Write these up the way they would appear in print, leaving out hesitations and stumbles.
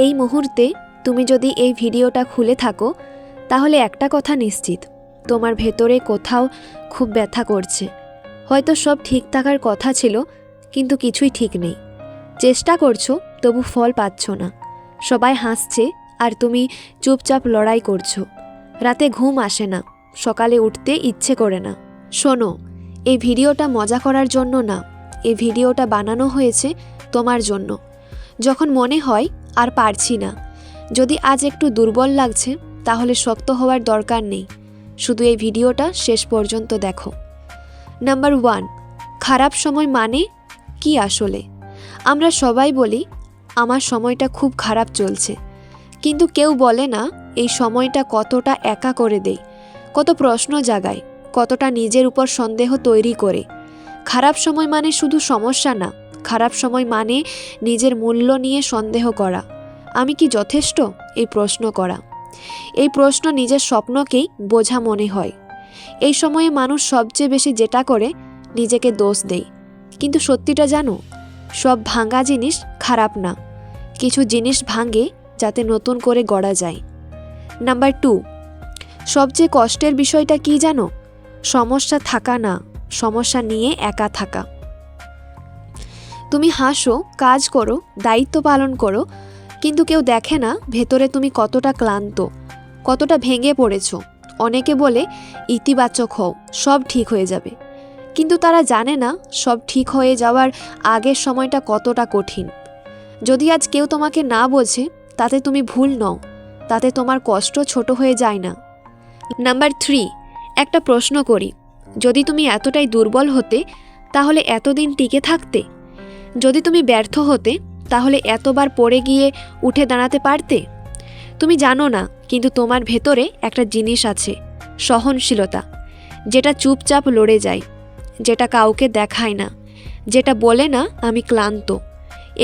এই মুহূর্তে তুমি যদি এই ভিডিওটা খুলে থাকো তাহলে একটা কথা নিশ্চিত, তোমার ভেতরে কোথাও খুব ব্যথা করছে। হয়তো সব ঠিক থাকার কথা ছিল, কিন্তু কিছুই ঠিক নেই। চেষ্টা করছো তবু ফল পাচ্ছ না। সবাই হাসছে আর তুমি চুপচাপ লড়াই করছো। রাতে ঘুম আসে না, সকালে উঠতে ইচ্ছে করে না। শোনো, এই ভিডিওটা মজা করার জন্য না, এই ভিডিওটা বানানো হয়েছে তোমার জন্য। যখন মনে হয় আর পারছি না, যদি আজ একটু দুর্বল লাগছে, তাহলে শক্ত হওয়ার দরকার নেই। শুধু এই ভিডিওটা শেষ পর্যন্ত দেখো। নাম্বার 1, খারাপ সময় মানে কি আসলে? আমরা সবাই বলি আমার সময়টা খুব খারাপ চলছে, কিন্তু কেউ বলে না এই সময়টা কতটা একা করে দেয়, কত প্রশ্ন জাগায়, কতটা নিজের উপর সন্দেহ তৈরি করে। খারাপ সময় মানে শুধু সমস্যা না, খারাপ সময় মানে নিজের মূল্য নিয়ে সন্দেহ করা। আমি কি যথেষ্ট? এই প্রশ্ন করা। এই প্রশ্ন নিজের স্বপ্নকেই বোঝা মনে হয়। এই সময়ে মানুষ সবচেয়ে বেশি যেটা করে নিজেকে দোষ দেয়। কিন্তু সত্যিটা জানো, সব ভাঙা জিনিস খারাপ না। কিছু জিনিস ভাঙে যাতে নতুন করে গড়া যায়। নাম্বার 2, সবচেয়ে কষ্টের বিষয়টা কি জানো? সমস্যা থাকা না, সমস্যা নিয়ে একা থাকা। তুমি হাসো, কাজ করো, দায়িত্ব পালন করো, কিন্তু কেউ দেখে না ভেতরে তুমি কতটা ক্লান্ত, কতটা ভেঙে পড়েছো। অনেকে বলে ইতিবাচক হও, সব ঠিক হয়ে যাবে, কিন্তু তারা জানে না সব ঠিক হয়ে যাওয়ার আগের সময়টা কতটা কঠিন। যদি আজ কেউ তোমাকে না বোঝে, তাতে তুমি ভুল নও, তাতে তোমার কষ্ট ছোট হয়ে যায় না। নাম্বার 3, একটা প্রশ্ন করি, যদি তুমি এতটাই দুর্বল হতে তাহলে এতদিন টিকে থাকতে? যদি তুমি ব্যর্থ হতে তাহলে এতবার পড়ে গিয়ে উঠে দাঁড়াতে পারতে? তুমি জানো না, কিন্তু তোমার ভেতরে একটা জিনিস আছে, সহনশীলতা, যেটা চুপচাপ লড়ে যায়, যেটা কাউকে দেখায় না, যেটা বলে না আমি ক্লান্ত।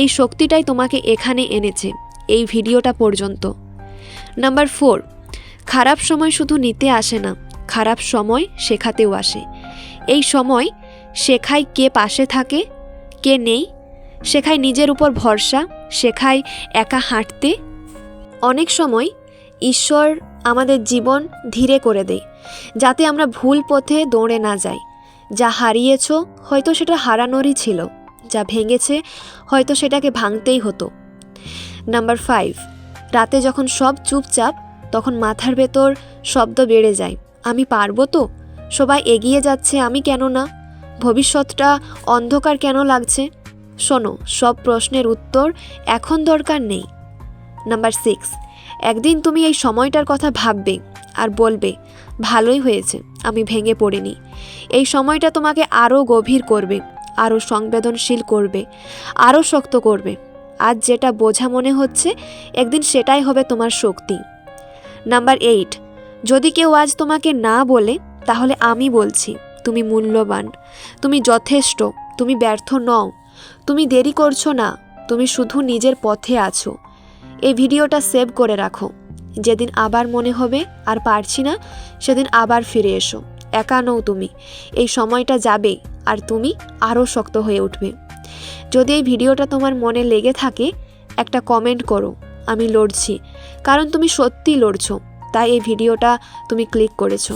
এই শক্তিটাই তোমাকে এখানে এনেছে, এই ভিডিওটা পর্যন্ত। নাম্বার 4, খারাপ সময় শুধু নিতে আসে না, খারাপ সময় শেখাতেও আসে। এই সময় শেখায় কে পাশে থাকে, কে নেই, শেখায় নিজের উপর ভরসা, শেখায় একা হাঁটতে। অনেক সময় ঈশ্বর আমাদের জীবন ধীরে করে দেয়, যাতে আমরা ভুল পথে দৌড়ে না যাই। যা হারিয়েছ হয়তো সেটা হারানোরই ছিল, যা ভেঙেছে হয়তো সেটাকে ভাঙতেই হতো। নাম্বার 5, রাতে যখন সব চুপচাপ, তখন মাথার ভেতর শব্দ বেড়ে যায়, আমি পারবো তো? সবাই এগিয়ে যাচ্ছে, আমি কেন না? ভবিষ্যৎটা অন্ধকার কেন লাগছে? শোনো, সব প্রশ্নের উত্তর এখন দরকার নেই। নাম্বার 6, একদিন তুমি এই সময়টার কথা ভাববে আর বলবে ভালোই হয়েছে আমি ভেঙে পড়িনি। এই সময়টা তোমাকে আরও গভীর করবে, আরও সংবেদনশীল করবে, আরও শক্ত করবে। আজ যেটা বোঝা মনে হচ্ছে, একদিন সেটাই হবে তোমার শক্তি। নাম্বার 8, যদি কেউ আজ তোমাকে না বলে, তাহলে আমি বলছি তুমি মূল্যবান, তুমি যথেষ্ট, তুমি ব্যর্থ নও, তুমি দেরি করছো না, তুমি শুধু নিজের পথে আছো। এই ভিডিওটা সেভ করে রাখো। যেদিন আবার মনে হবে আর পারছি না, সেদিন আবার ফিরে এসো। একা নও তুমি, এই সময়টা যাবে আর তুমি আরও শক্ত হয়ে উঠবে। যদি এই ভিডিওটা তোমার মনে লেগে থাকে, একটা কমেন্ট করো, আমি লড়ছি, কারণ তুমি সত্যি লড়ছো, তাই এই ভিডিওটা তুমি ক্লিক করেছো।